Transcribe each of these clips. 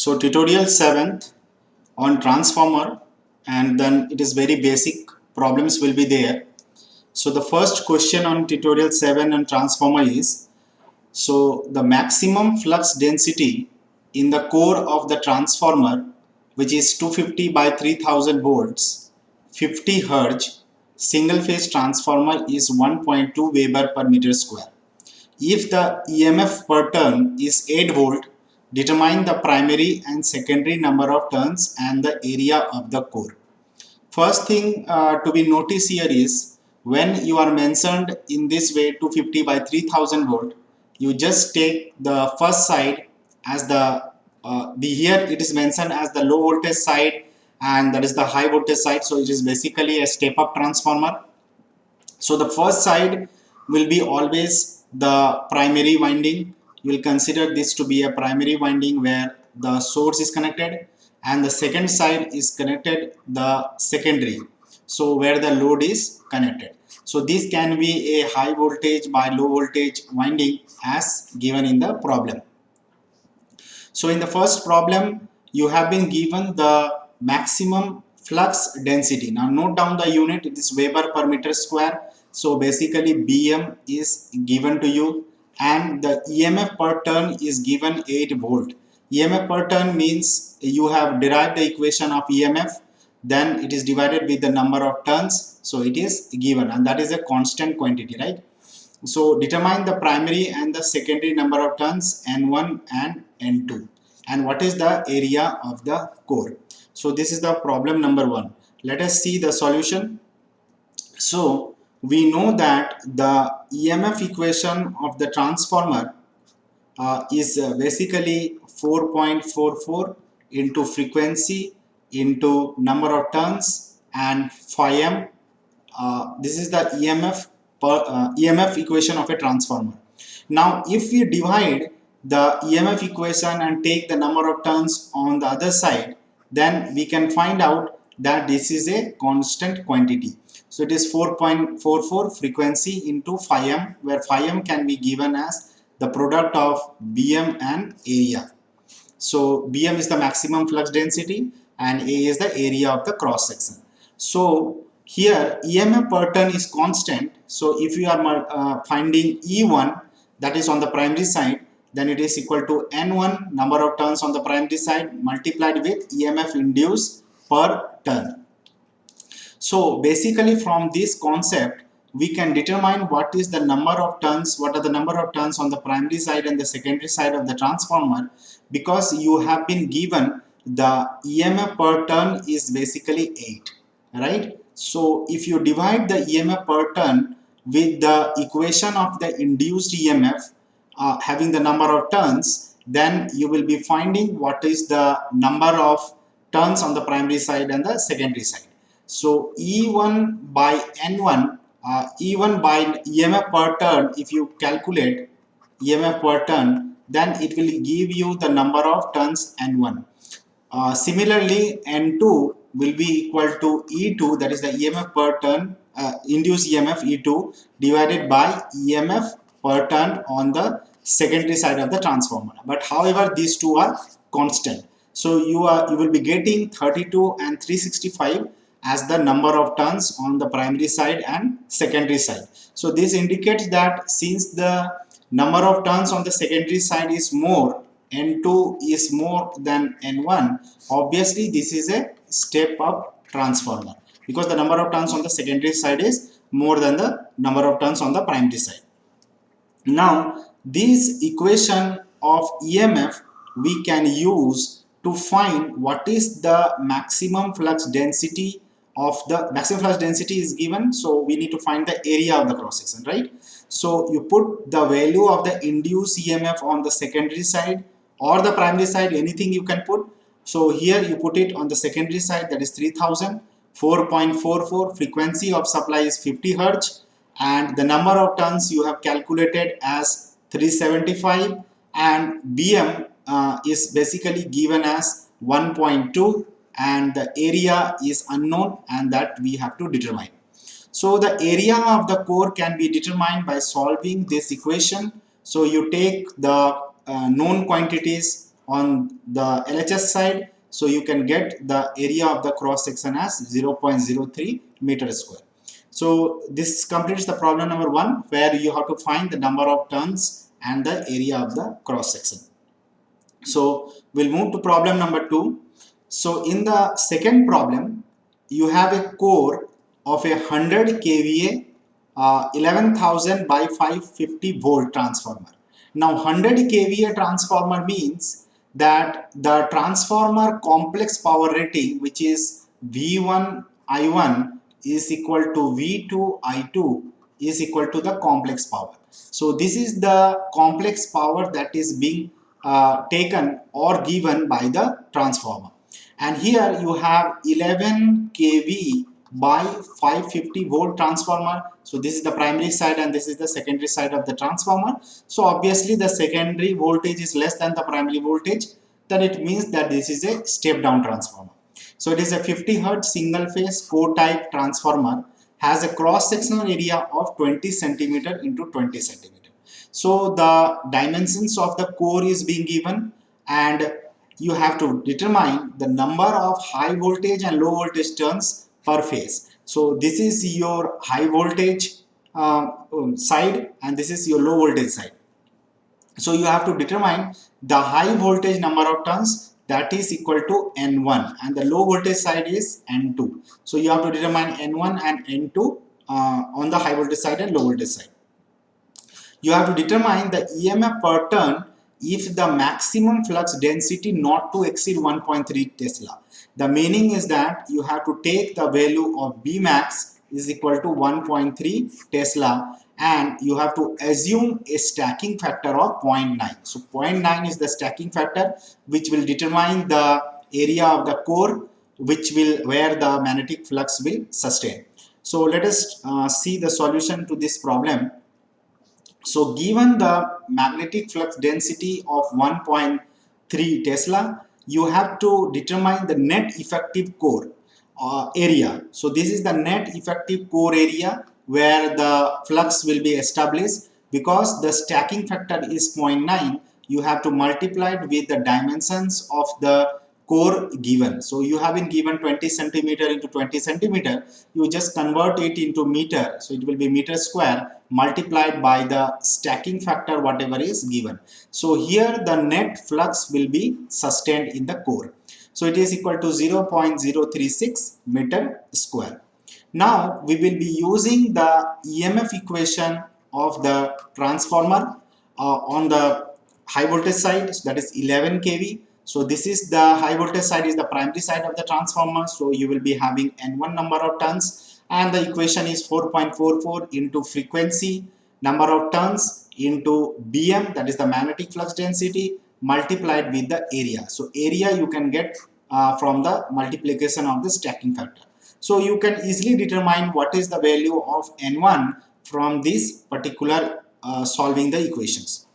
So tutorial 7th on transformer, and then it is very basic problems will be there. So the first question on tutorial 7 on transformer is, so the maximum flux density in the core of the transformer, which is 250 by 3000 volts, 50 Hz, single phase transformer is 1.2 Weber per meter square. If the EMF per turn is 8 volt, determine the primary and secondary number of turns and the area of the core. First thing to be noticed here is, when you are mentioned in this way 250 by 3000 volt, you just take the first side as the here it is mentioned as the low voltage side, and that is the high voltage side. So it is basically a step up transformer. So the first side will be always the primary winding. You will consider this to be a primary winding where the source is connected, and the second side is connected the secondary, so where the load is connected. So this can be a high voltage by low voltage winding as given in the problem. So in the first problem, you have been given the maximum flux density. Now note down the unit, it is Weber per meter square. So basically BM is given to you, and the EMF per turn is given 8 volt. EMF per turn means you have derived the equation of EMF, then it is divided with the number of turns. So it is given, and that is a constant quantity, right? So determine the primary and the secondary number of turns N1 and N2, and what is the area of the core. So this is the problem number 1. Let us see the solution. So we know that the EMF equation of the transformer is basically 4.44 into frequency into number of turns and phi m. This is the EMF equation of a transformer. Now if we divide the EMF equation and take the number of turns on the other side, then we can find out that this is a constant quantity. So it is 4.44 frequency into phi m, where phi m can be given as the product of Bm and area. So Bm is the maximum flux density and A is the area of the cross section. So here EMF per turn is constant. So if you are finding E1, that is on the primary side, then it is equal to N1, number of turns on the primary side, multiplied with EMF induced per turn. So basically from this concept, we can determine what is the number of turns, what are the number of turns on the primary side and the secondary side of the transformer, because you have been given the EMF per turn is basically 8, right? So if you divide the EMF per turn with the equation of the induced EMF having the number of turns, then you will be finding what is the number of turns on the primary side and the secondary side. So E1 by N1, E1 by EMF per turn, if you calculate EMF per turn, then it will give you the number of turns N1. Similarly, N2 will be equal to E2, that is the EMF per turn, induced EMF E2 divided by EMF per turn on the secondary side of the transformer. But however, these two are constant. So you will be getting 32 and 365 as the number of turns on the primary side and secondary side. So this indicates that since the number of turns on the secondary side is more, N2 is more than N1, obviously this is a step up transformer, because the number of turns on the secondary side is more than the number of turns on the primary side. Now this equation of EMF we can use to find what is the maximum flux density of the maximum flux density is given. So we need to find the area of the cross section, right? So you put the value of the induced EMF on the secondary side or the primary side, anything you can put. So here you put it on the secondary side, that is 3000, 4.44, frequency of supply is 50 Hz, and the number of turns you have calculated as 375, and Bm is basically given as 1.2, and the area is unknown, and that we have to determine. So the area of the core can be determined by solving this equation. So you take the known quantities on the LHS side, so you can get the area of the cross section as 0.03 meter square. So this completes the problem number 1, where you have to find the number of turns and the area of the cross section. So we'll move to problem number 2. So in the second problem, you have a core of a 100 kVA 11,000 by 550 volt transformer. Now 100 kVA transformer means that the transformer complex power rating, which is V1 I1 is equal to V2 I2 is equal to the complex power. So this is the complex power that is being taken or given by the transformer. And here you have 11 kV by 550 volt transformer. So this is the primary side and this is the secondary side of the transformer. So obviously the secondary voltage is less than the primary voltage. Then it means that this is a step down transformer. So it is a 50 hertz single phase core type transformer, has a cross sectional area of 20 centimeter into 20 centimeter. So the dimensions of the core is being given, and you have to determine the number of high voltage and low voltage turns per phase. So this is your high voltage side and this is your low voltage side. So you have to determine the high voltage number of turns, that is equal to N1, and the low voltage side is N2. So you have to determine N1 and N2 on the high voltage side and low voltage side. You have to determine the EMF per turn if the maximum flux density not to exceed 1.3 Tesla. The meaning is that you have to take the value of Bmax is equal to 1.3 Tesla and you have to assume a stacking factor of 0.9. So 0.9 is the stacking factor which will determine the area of the core where the magnetic flux will sustain. So let us see the solution to this problem. So given the magnetic flux density of 1.3 Tesla, you have to determine the net effective core area. So this is the net effective core area where the flux will be established. Because the stacking factor is 0.9, you have to multiply it with the dimensions of the core given. So you have been given 20 centimeter into 20 centimeter, you just convert it into meter, so it will be meter square multiplied by the stacking factor whatever is given. So here the net flux will be sustained in the core. So it is equal to 0.036 meter square. Now we will be using the EMF equation of the transformer on the high voltage side, so that is 11 kV. So this is the high voltage side, is the primary side of the transformer. So you will be having N1 number of turns, and the equation is 4.44 into frequency number of turns into Bm, that is the magnetic flux density, multiplied with the area. So area you can get from the multiplication of the stacking factor. So you can easily determine what is the value of N1 from this particular solving the equations.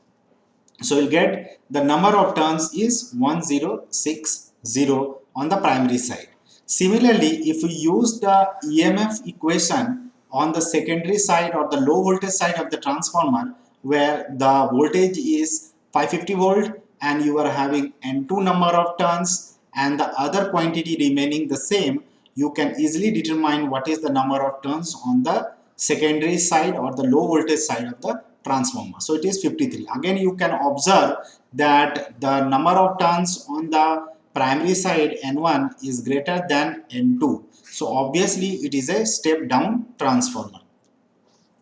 So you'll get the number of turns is 1060 on the primary side. Similarly, if we use the EMF equation on the secondary side or the low voltage side of the transformer, where the voltage is 550 volt and you are having N2 number of turns and the other quantity remaining the same, you can easily determine what is the number of turns on the secondary side or the low voltage side of the transformer. So it is 53. Again, you can observe that the number of turns on the primary side N1 is greater than N2. So obviously it is a step down transformer.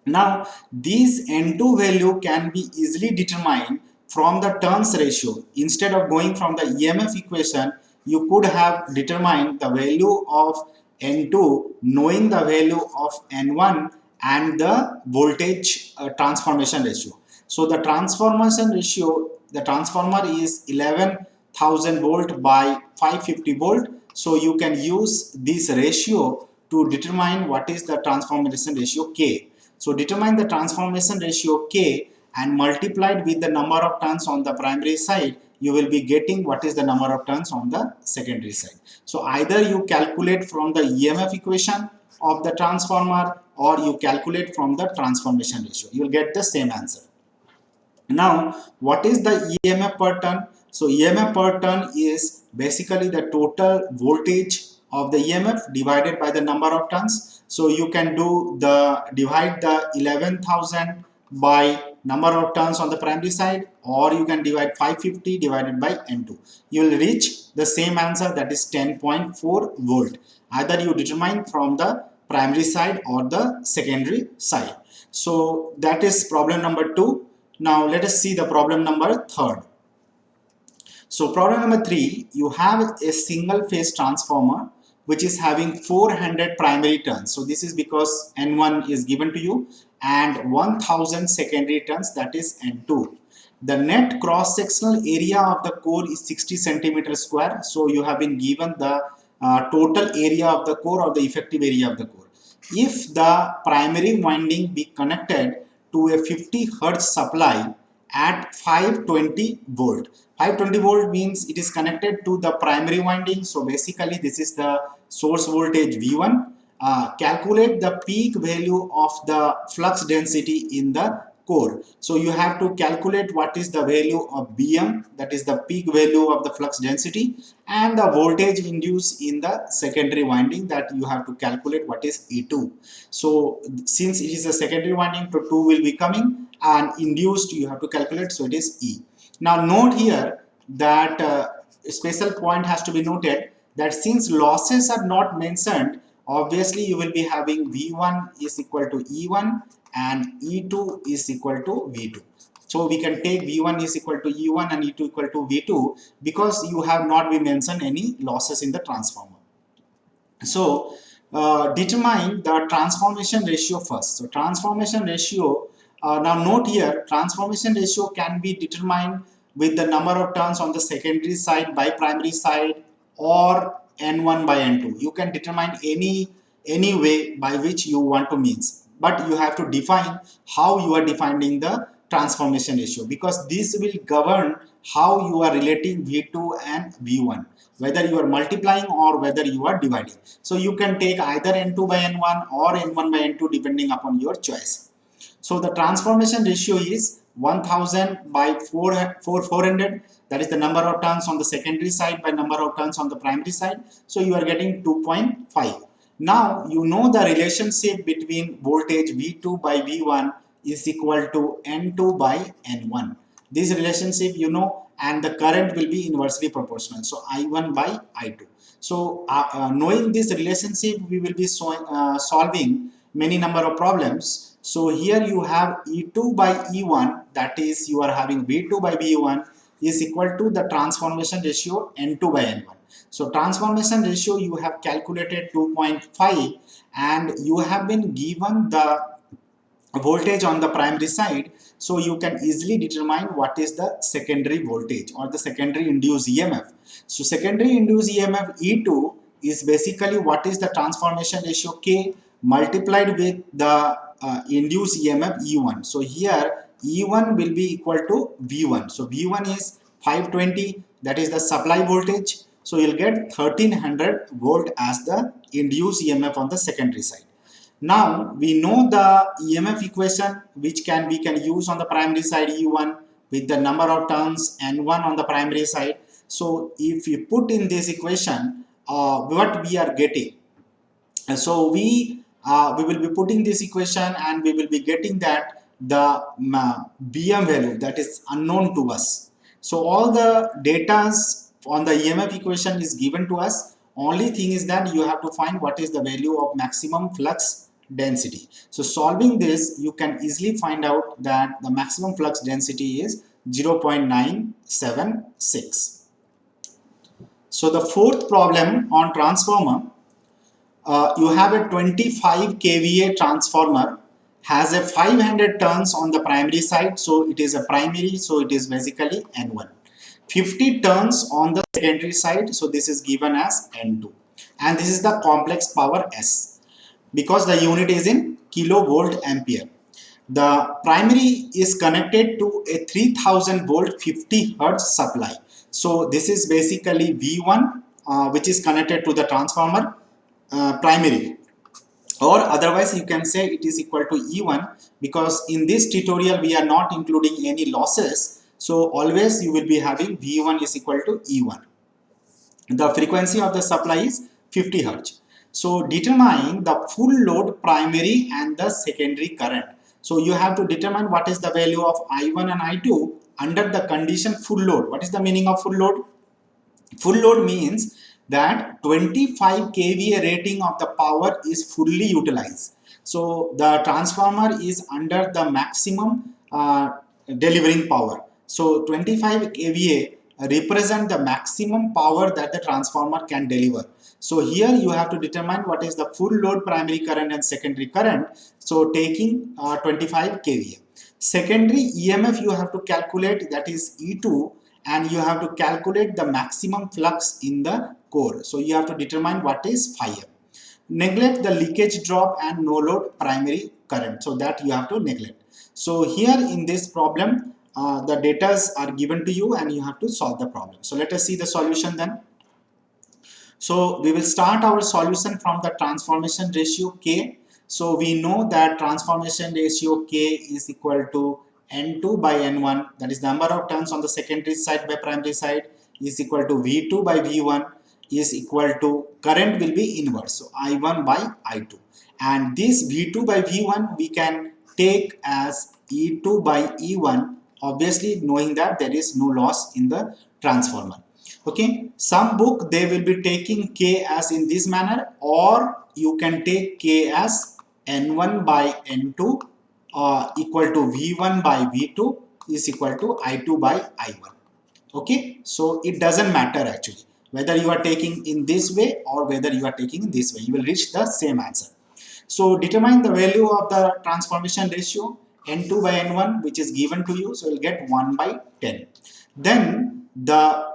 Now this N2 value can be easily determined from the turns ratio. Instead of going from the EMF equation, you could have determined the value of N2 knowing the value of N1 and the voltage transformation ratio. So the transformation ratio, the transformer is 11,000 volt by 550 volt. So you can use this ratio to determine what is the transformation ratio K. So determine the transformation ratio K and multiplied with the number of turns on the primary side, you will be getting what is the number of turns on the secondary side. So either you calculate from the EMF equation of the transformer or you calculate from the transformation ratio. You will get the same answer. Now, what is the EMF per turn? So EMF per turn is basically the total voltage of the EMF divided by the number of turns. So you can divide the 11,000 by number of turns on the primary side, or you can divide 550 divided by N2. You will reach the same answer, that is 10.4 volt. Either you determine from the primary side or the secondary side. So that is problem number 2. Now let us see the problem number 3. So problem number 3, you have a single phase transformer which is having 400 primary turns. So this is because N1 is given to you and 1000 secondary turns, that is N2. The net cross sectional area of the core is 60 centimeter square. So you have been given the total area of the core or the effective area of the core. If the primary winding be connected to a 50 hertz supply at 520 volt. 520 volt means it is connected to the primary winding. So basically this is the source voltage V1. Calculate the peak value of the flux density in the core. So you have to calculate what is the value of Bm, that is the peak value of the flux density, and the voltage induced in the secondary winding, that you have to calculate what is E2. So since it is a secondary winding, so 2 will be coming, and induced you have to calculate, so it is E. Now note here that a special point has to be noted, that since losses are not mentioned, obviously you will be having V1 is equal to E1 and E2 is equal to V2. So we can take V1 is equal to E1 and E2 equal to V2 because you have not been mentioned any losses in the transformer. So determine the transformation ratio first. So transformation ratio, now note here, transformation ratio can be determined with the number of turns on the secondary side by primary side or N1 by N2. You can determine any way by which you want to means, but you have to define how you are defining the transformation ratio, because this will govern how you are relating V2 and V1, whether you are multiplying or whether you are dividing. So you can take either N2 by N1 or N1 by N2 depending upon your choice. So the transformation ratio is 1000 by 400, that is the number of turns on the secondary side by number of turns on the primary side. So you are getting 2.5. Now you know the relationship between voltage V2 by V1 is equal to N2 by N1. This relationship you know, and the current will be inversely proportional. So I1 by I2. So knowing this relationship, we will be solving many number of problems. So here you have E2 by E1, that is you are having V2 by V1 is equal to the transformation ratio N2 by N1. So transformation ratio you have calculated 2.5 and you have been given the voltage on the primary side, so you can easily determine what is the secondary voltage or the secondary induced EMF. So secondary induced EMF E2 is basically what is the transformation ratio K multiplied with the induced EMF E1. So here E1 will be equal to V1. So V1 is 520, that is the supply voltage. So you'll get 1300 volt as the induced EMF on the secondary side. Now we know the EMF equation which we can use on the primary side E1 with the number of turns N1 on the primary side. So if we put in this equation what we are getting, so we will be putting this equation and we will be getting that the Bm value that is unknown to us. So all the data on the EMF equation is given to us. Only thing is that you have to find what is the value of maximum flux density. So solving this, you can easily find out that the maximum flux density is 0.976. So the fourth problem on transformer, you have a 25 kVA transformer, has a 500 turns on the primary side, so it is a primary, so it is basically N1. 50 turns on the secondary side, so this is given as N2, and this is the complex power S, because the unit is in kilovolt ampere. The primary is connected to a 3000 volt 50 hertz supply. So this is basically V1 which is connected to the transformer primary, or otherwise you can say it is equal to E1, because in this tutorial we are not including any losses. So always you will be having V1 is equal to E1. The frequency of the supply is 50 Hz. So determine the full load primary and the secondary current. So you have to determine what is the value of I1 and I2 under the condition full load. What is the meaning of full load? Full load means that 25 kVA rating of the power is fully utilized. So the transformer is under the maximum delivering power. So 25 kVA represent the maximum power that the transformer can deliver. So here you have to determine what is the full load primary current and secondary current. So taking 25 kVA. Secondary EMF you have to calculate, that is E2, and you have to calculate the maximum flux in the core. So you have to determine what is phi m. Neglect the leakage drop and no load primary current. So that you have to neglect. So here in this problem, the data are given to you and you have to solve the problem. So let us see the solution then. So we will start our solution from the transformation ratio K. So we know that transformation ratio K is equal to N2 by N1, that is number of turns on the secondary side by primary side, is equal to V2 by V1, is equal to current will be inverse, so I1 by I2. And this V2 by V1 we can take as E2 by E1, obviously knowing that there is no loss in the transformer. Okay, some book they will be taking K as in this manner, or you can take K as N1 by N2 equal to V1 by V2 is equal to I2 by I1. Okay, so it doesn't matter actually whether you are taking in this way or whether you are taking in this way, you will reach the same answer. So determine the value of the transformation ratio N2 by N1, which is given to you, so you'll get 1 by 10. Then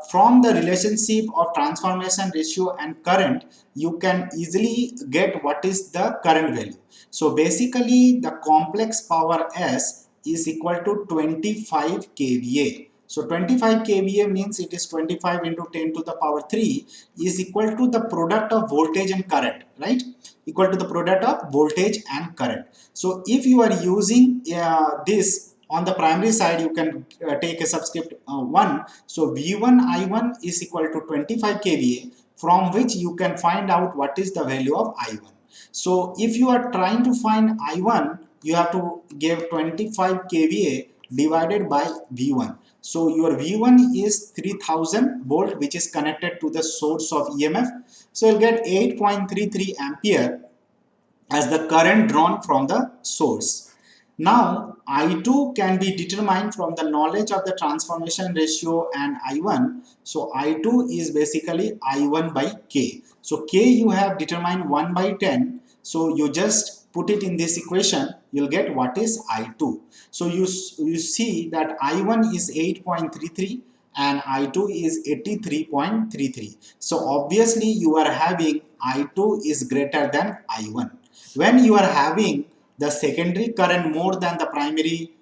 from the relationship of transformation ratio and current, you can easily get what is the current value. So basically the complex power S is equal to 25 kVA. So 25 kVA means it is 25 into 10 to the power 3 is equal to the product of voltage and current, right? Equal to the product of voltage and current. So if you are using this on the primary side, you can take a subscript 1. So V1 I1 is equal to 25 kVA, from which you can find out what is the value of I1. So if you are trying to find I1, you have to give 25 kVA divided by V1. So your V1 is 3000 volt, which is connected to the source of EMF. So you'll get 8.33 ampere as the current drawn from the source. Now I2 can be determined from the knowledge of the transformation ratio and I1. So I2 is basically I1 by K. So K you have determined 1 by 10. So you just put it in this equation, you'll get what is I2. So you see that I1 is 8.33 and I2 is 83.33. So obviously you are having I2 is greater than I1. When you are having the secondary current more than the primary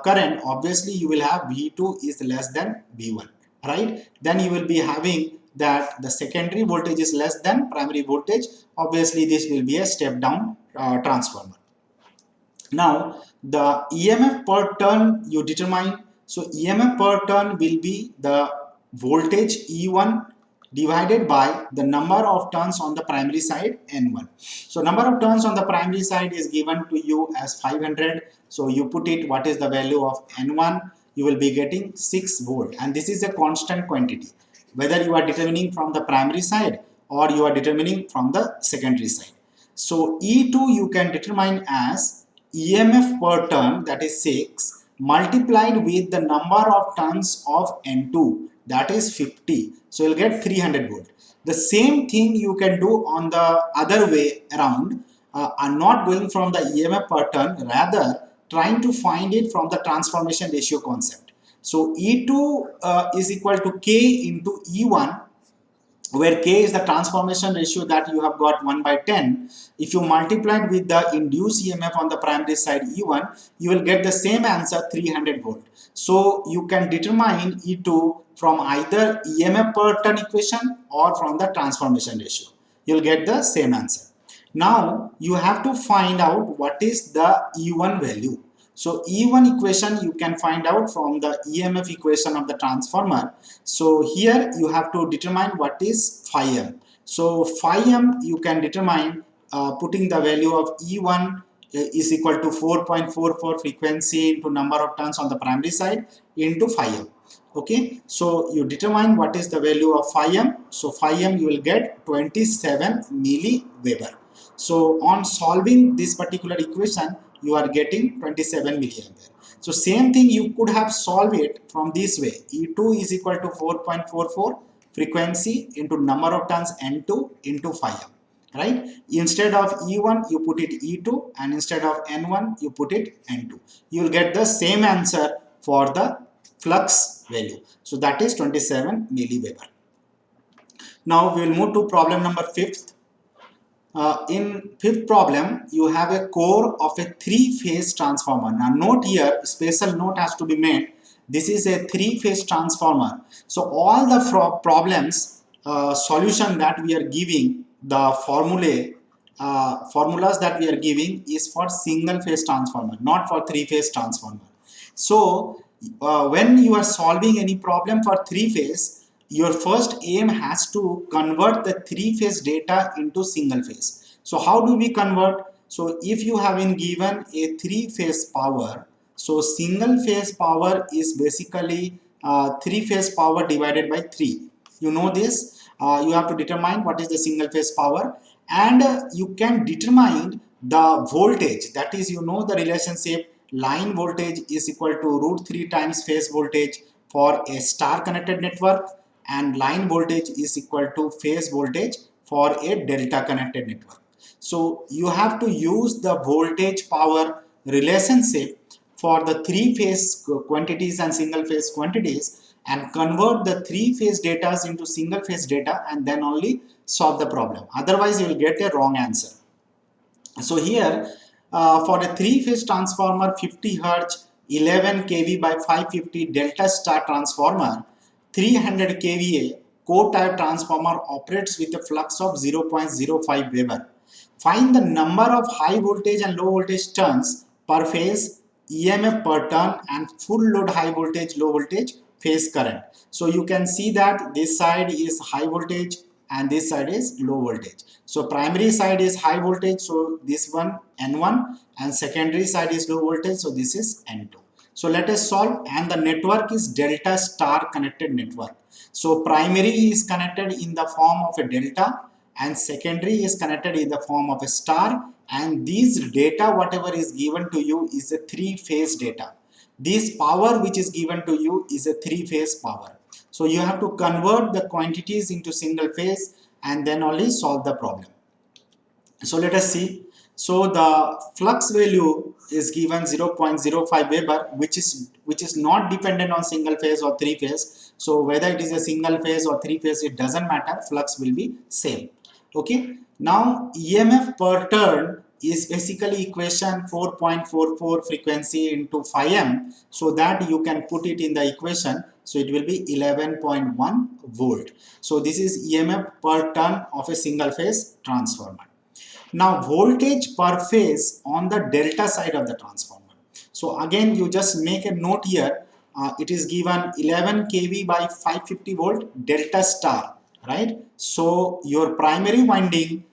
current, obviously you will have V2 is less than V1, right? Then you will be having that the secondary voltage is less than primary voltage. Obviously this will be a step down transformer. Now the EMF per turn you determine. So EMF per turn will be the voltage E1 divided by the number of turns on the primary side N1. So number of turns on the primary side is given to you as 500. So you put it what is the value of N1, you will be getting 6 volt, and this is a constant quantity whether you are determining from the primary side or you are determining from the secondary side. So E2 you can determine as EMF per turn, that is 6, multiplied with the number of turns of N2, that is 50. So you'll get 300 volt. The same thing you can do on the other way around. I'm not going from the EMF per turn, rather trying to find it from the transformation ratio concept. So E2 is equal to K into E1, where K is the transformation ratio that you have got 1 by 10. If you multiply it with the induced EMF on the primary side E1, you will get the same answer, 300 volt. So you can determine E2 from either EMF per turn equation or from the transformation ratio. You will get the same answer. Now you have to find out what is the E1 value. So E1 equation you can find out from the EMF equation of the transformer. So here you have to determine what is phi m. So phi m you can determine putting the value of E1 is equal to 4.44 frequency into number of turns on the primary side into phi m. Okay, so you determine what is the value of phi m. So phi m you will get 27 milliweber. So on solving this particular equation, you are getting 27 milliampere. So same thing you could have solved it from this way. E2 is equal to 4.44 frequency into number of turns N2 into phi m. Right? Instead of E1, you put it E2, and instead of N1, you put it N2. You will get the same answer for the flux value. So that is 27 milliweber. Now we will move to problem number 5th. In fifth problem, you have a core of a three-phase transformer. Now note here, special note has to be made. This is a three-phase transformer. So all the problems, solution that we are giving, the formulas that we are giving is for single-phase transformer, not for three-phase transformer. So when you are solving any problem for three-phase, your first aim has to convert the three-phase data into single phase. So how do we convert? So if you have been given a three-phase power, so single phase power is basically three-phase power divided by 3. You know this. You have to determine what is the single phase power, and you can determine the voltage. That is, you know the relationship line voltage is equal to root 3 times phase voltage for a star connected network, and line voltage is equal to phase voltage for a delta connected network. So you have to use the voltage power relationship for the three phase quantities and single phase quantities, and convert the three phase data into single phase data, and then only solve the problem. Otherwise you will get a wrong answer. So here for a three-phase transformer, 50 Hz, 11 kV by 550 delta star transformer, 300 kVA core-type transformer operates with a flux of 0.05 Weber. Find the number of high voltage and low voltage turns per phase, EMF per turn, and full load high voltage, low voltage phase current. So you can see that this side is high voltage and this side is low voltage. So primary side is high voltage, so this one N1, and secondary side is low voltage, so this is N2. So let us solve, and the network is delta star connected network. So primary is connected in the form of a delta, and secondary is connected in the form of a star, and these data whatever is given to you is a three-phase data. This power which is given to you is a three-phase power. So you have to convert the quantities into single phase and then only solve the problem. So let us see. So the flux value is given 0.05 Weber, which is not dependent on single phase or three phase. So whether it is a single phase or three phase, it doesn't matter. Flux will be same. Okay. Now EMF per turn is basically equation 4.44 frequency into phi m, so that you can put it in the equation. So it will be 11.1 volt. So this is EMF per turn of a single phase transformer. Now voltage per phase on the delta side of the transformer. So again you just make a note here. It is given 11 kV by 550 volt delta star, right? So your primary winding,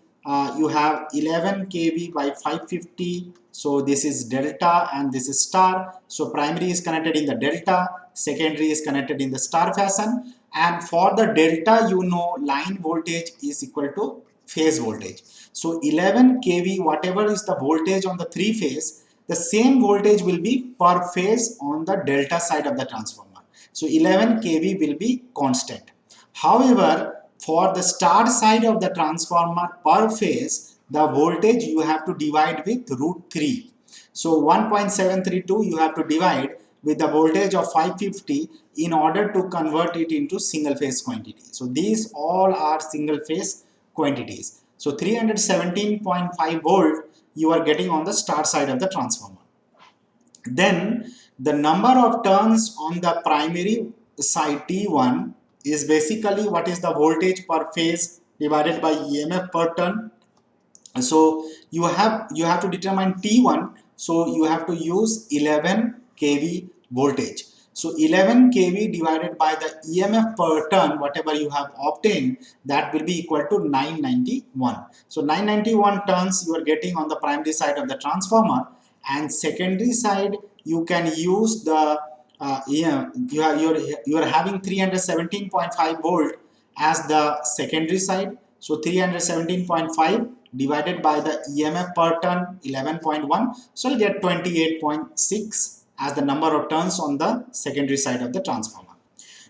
you have 11 kV by 550. So this is delta and this is star. So primary is connected in the delta, secondary is connected in the star fashion, and for the delta you know line voltage is equal to phase voltage. So 11 kV, whatever is the voltage on the three phase, the same voltage will be per phase on the delta side of the transformer. So 11 kV will be constant. However, for the star side of the transformer per phase, the voltage you have to divide with root 3. So 1.732 you have to divide with the voltage of 550 in order to convert it into single phase quantity. So these all are single phase quantities. So 317.5 volt you are getting on the star side of the transformer. Then the number of turns on the primary side T1 is basically what is the voltage per phase divided by EMF per turn. So you have to determine T1 So you have to use 11 kV voltage. So 11 kV divided by the EMF per turn, whatever you have obtained, that will be equal to 991. So 991 turns you are getting on the primary side of the transformer, and secondary side you can use the you are having 317.5 volt as the secondary side. So 317.5 divided by the EMF per turn 11.1, so you'll get 28.6 as the number of turns on the secondary side of the transformer.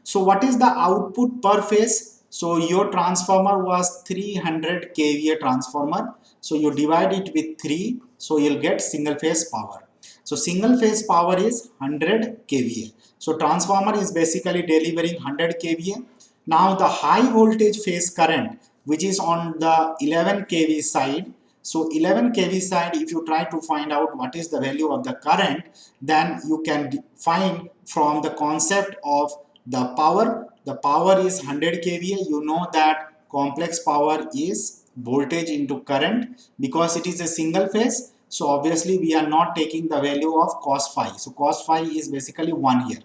So what is the output per phase? So your transformer was 300 kVA transformer. So you divide it with 3, so you'll get single phase power. So single phase power is 100 kVA. So transformer is basically delivering 100 kVA. Now the high voltage phase current, which is on the 11 kV side. So 11 kV side, if you try to find out what is the value of the current, then you can find from the concept of the power. The power is 100 kVA. You know that complex power is voltage into current. Because it is a single phase, so obviously we are not taking the value of cos phi. So cos phi is basically 1 here.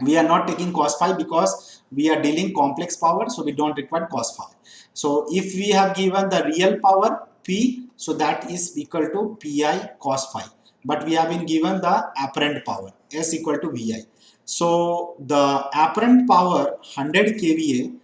We are not taking cos phi because we are dealing complex power, so we don't require cos phi. So if we have given the real power P, so that is equal to Pi cos phi, but we have been given the apparent power S equal to Vi. So the apparent power 100 kVA,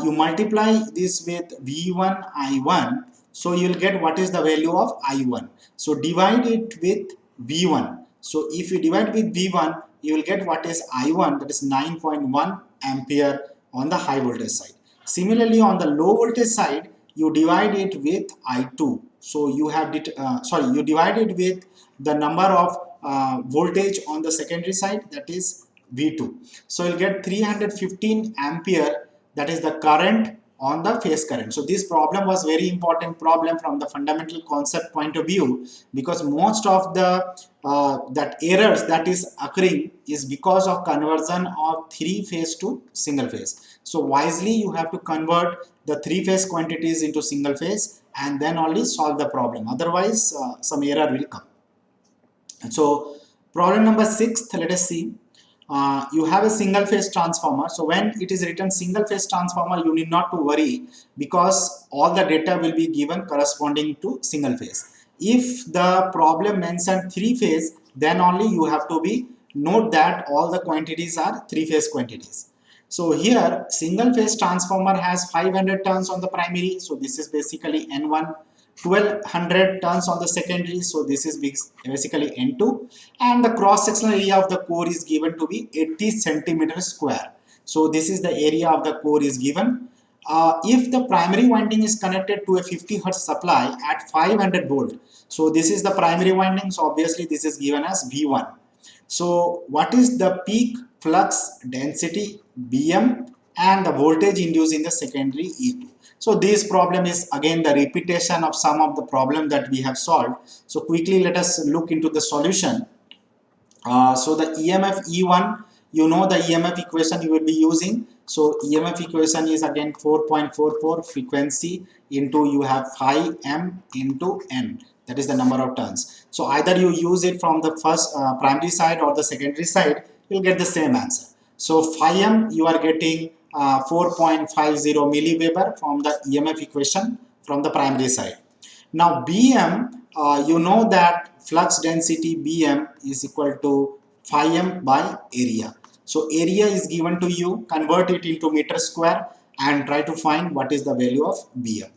you multiply this with V1 I1, so you will get what is the value of I1. So divide it with V1. So if you divide with V1, you will get what is I1, that is 9.1 ampere on the high voltage side. Similarly, on the low voltage side, you divide it with I2. So you have you divide it with the number of voltage on the secondary side, that is V2. So you'll get 315 ampere, that is the current on the phase current. So this problem was very important problem from the fundamental concept point of view, because most of the that errors that is occurring is because of conversion of three phase to single phase. So wisely you have to convert the three phase quantities into single phase and then only solve the problem. Otherwise some error will come. So problem number 6, let us see. You have a single phase transformer. So when it is written single phase transformer, you need not to worry, because all the data will be given corresponding to single phase. If the problem mentioned three phase, then only you have to be note that all the quantities are three phase quantities. So here single phase transformer has 500 turns on the primary, so this is basically N1. 1200 turns on the secondary, so this is basically N2, and the cross sectional area of the core is given to be 80 centimeters square. So this is the area of the core is given. If the primary winding is connected to a 50 hertz supply at 500 volt, so this is the primary winding, so obviously this is given as V1. So what is the peak flux density Bm and the voltage induced in the secondary E2? So this problem is again the repetition of some of the problem that we have solved. So quickly let us look into the solution. So the EMF E1, you know the EMF equation you will be using. So EMF equation is again 4.44 frequency into you have phi m into n. That is the number of turns. So either you use it from the first primary side or the secondary side, you'll get the same answer. So phi m you are getting 4.50 milliweber from the EMF equation from the primary side. Now Bm, you know that flux density Bm is equal to phi m by area. So area is given to you, convert it into meter square and try to find what is the value of Bm.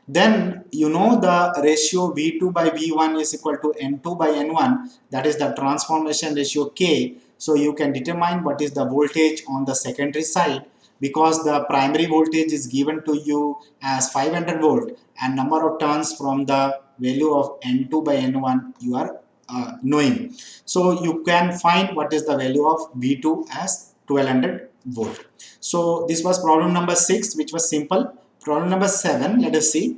Then you know the ratio V2 by V1 is equal to N2 by N1, that is the transformation ratio K. So you can determine what is the voltage on the secondary side, because the primary voltage is given to you as 500 volt and number of turns from the value of N2 by N1 you are knowing. So you can find what is the value of V2 as 1200 volt. So this was problem number 6, which was simple. Problem number 7, let us see.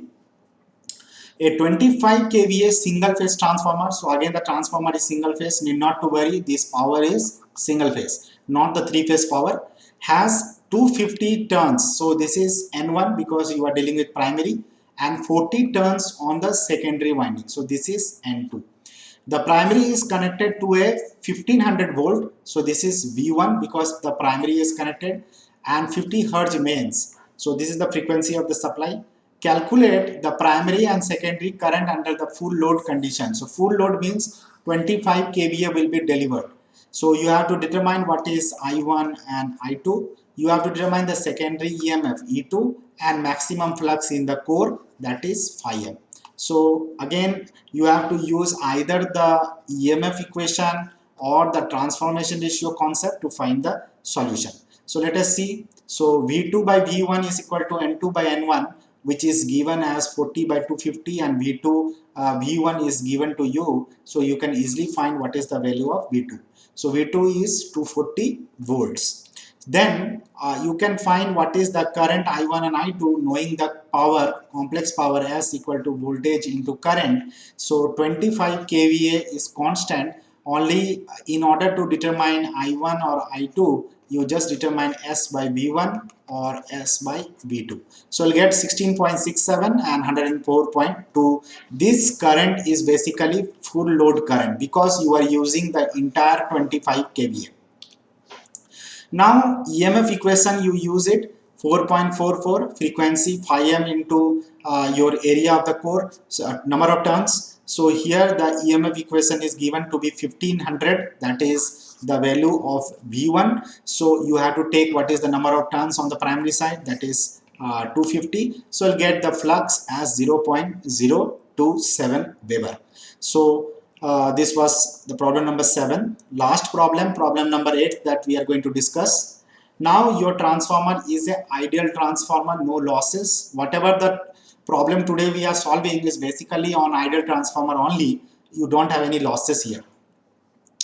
A 25 kVA single phase transformer. So again the transformer is single phase, need not to worry, this power is single phase, not the three phase power. Has 250 turns, so this is N1 because you are dealing with primary, and 40 turns on the secondary winding, so this is N2. The primary is connected to a 1500 volt. So this is V1 because the primary is connected, and 50 hertz mains. So this is the frequency of the supply. Calculate the primary and secondary current under the full load condition. So full load means 25 kVA will be delivered. So you have to determine what is I1 and I2. You have to determine the secondary EMF E2 and maximum flux in the core, that is phi m. So again, you have to use either the EMF equation or the transformation ratio concept to find the solution. So let us see. So V2 by V1 is equal to N2 by N1, which is given as 40 by 250, and V1 is given to you. So you can easily find what is the value of V2. So V2 is 240 volts. Then you can find what is the current I1 and I2 knowing the power, complex power S equal to voltage into current. So 25 kVA is constant. Only in order to determine I1 or I2, you just determine S by V1 or S by V2. So you'll get 16.67 and 104.2. This current is basically full load current because you are using the entire 25 kVA. Now EMF equation, you use it 4.44 frequency phi m into your area of the core, so, number of turns. So here the EMF equation is given to be 1500, that is the value of V1. So you have to take what is the number of turns on the primary side, that is 250. So you'll get the flux as 0.027 Weber. So this was the problem number 7. Last problem, problem number 8 that we are going to discuss. Now your transformer is an ideal transformer, no losses. Whatever the problem today we are solving is basically on ideal transformer only. You don't have any losses here.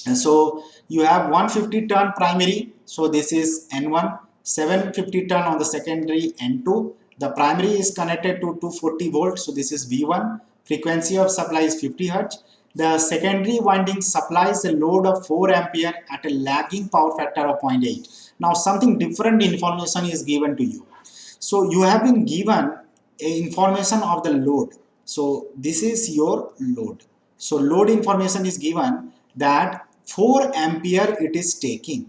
And so you have 150 turn primary. So this is N1, 750 turn on the secondary N2. The primary is connected to 240 volts. So this is V1. Frequency of supply is 50 hertz. The secondary winding supplies a load of 4 ampere at a lagging power factor of 0.8. Now something different information is given to you. So you have been given a information of the load. So this is your load. So load information is given that 4 ampere it is taking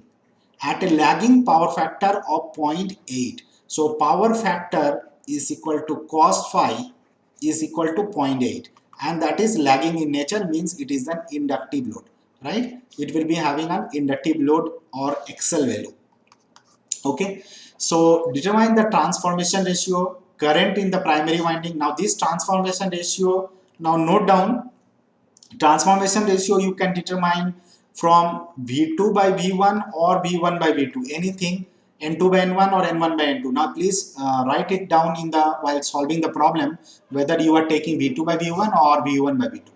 at a lagging power factor of 0.8. So power factor is equal to cos phi is equal to 0.8, and that is lagging in nature, means it is an inductive load, right? It will be having an inductive load or XL value. Okay, so determine the transformation ratio current in the primary winding. Now this transformation ratio, now note down, transformation ratio you can determine from V2 by V1 or V1 by V2, anything, N2 by N1 or N1 by N2. Now please write it down in the while solving the problem whether you are taking V2 by V1 or V1 by V2.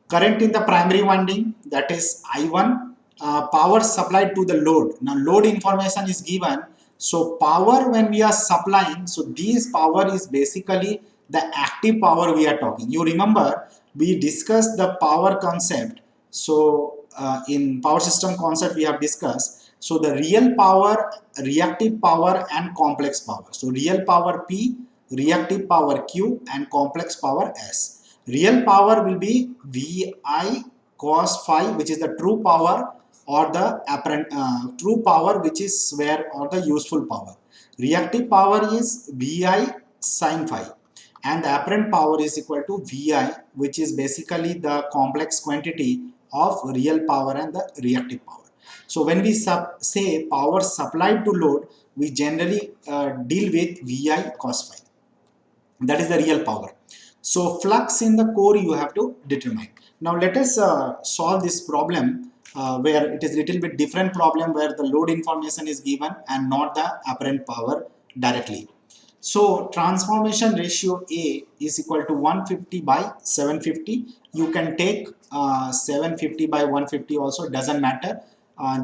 Current in the primary winding, that is I1, power supplied to the load. Now load information is given. So power when we are supplying, so this power is basically the active power we are talking. You remember we discussed the power concept. So in power system concept we have discussed. So the real power, reactive power and complex power. So real power P, reactive power Q and complex power S. Real power will be Vi cos phi, which is the true power or the apparent true power, which is where or the useful power. Reactive power is Vi sin phi, and the apparent power is equal to Vi, which is basically the complex quantity of real power and the reactive power. So when we say power supplied to load, we generally deal with Vi cos phi. That is the real power. So flux in the core you have to determine. Now let us solve this problem where it is little bit different problem where the load information is given and not the apparent power directly. So transformation ratio A is equal to 150 by 750. You can take 750 by 150 also, doesn't matter.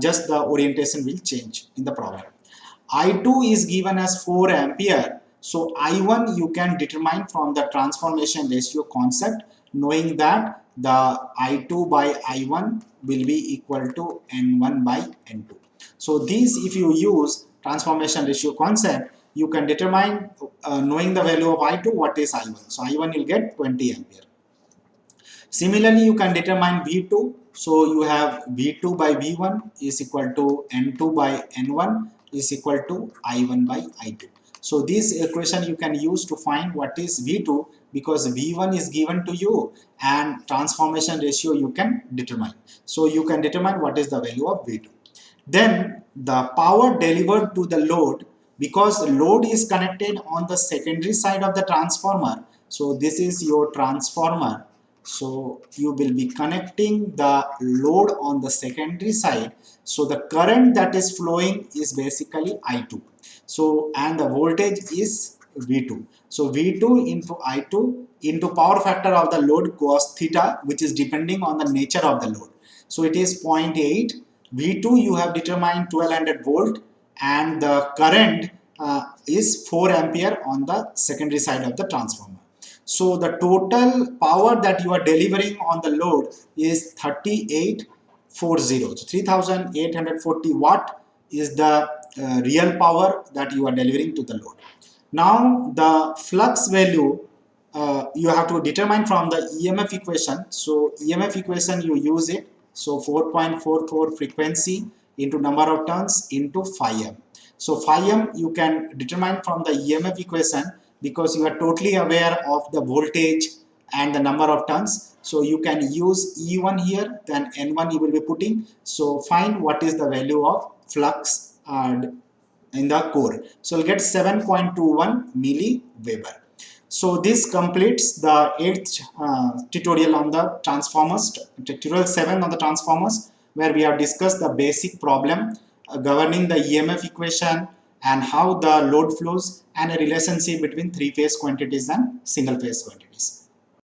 Just the orientation will change in the problem. I2 is given as 4 ampere. So I1 you can determine from the transformation ratio concept, knowing that the I2 by I1 will be equal to N1 by N2. So these, if you use transformation ratio concept, you can determine knowing the value of I2 what is I1. So I1 will get 20 ampere. Similarly, you can determine V2. So you have V2 by V1 is equal to N2 by N1 is equal to I1 by I2. So this equation you can use to find what is V2, because V1 is given to you and transformation ratio you can determine. So you can determine what is the value of V2. Then the power delivered to the load, because the load is connected on the secondary side of the transformer. So this is your transformer. So you will be connecting the load on the secondary side. So the current that is flowing is basically I2. So and the voltage is V2. So V2 into I2 into power factor of the load cos theta, which is depending on the nature of the load. So it is 0.8. V2 you have determined 1200 volt, and the current is 4 ampere on the secondary side of the transformer. So the total power that you are delivering on the load is 3840. So 3840 watt is the real power that you are delivering to the load. Now the flux value you have to determine from the EMF equation. So EMF equation you use it. So 4.44 frequency into number of turns into phi m. So phi m you can determine from the EMF equation, because you are totally aware of the voltage and the number of turns. So you can use E1 here, then N1 you will be putting. So find what is the value of flux in the core. So you'll get 7.21 milliweber. So this completes the 8th tutorial on the transformers, tutorial 7 on the transformers, where we have discussed the basic problem governing the EMF equation and how the load flows and a relationship between three-phase quantities and single-phase quantities.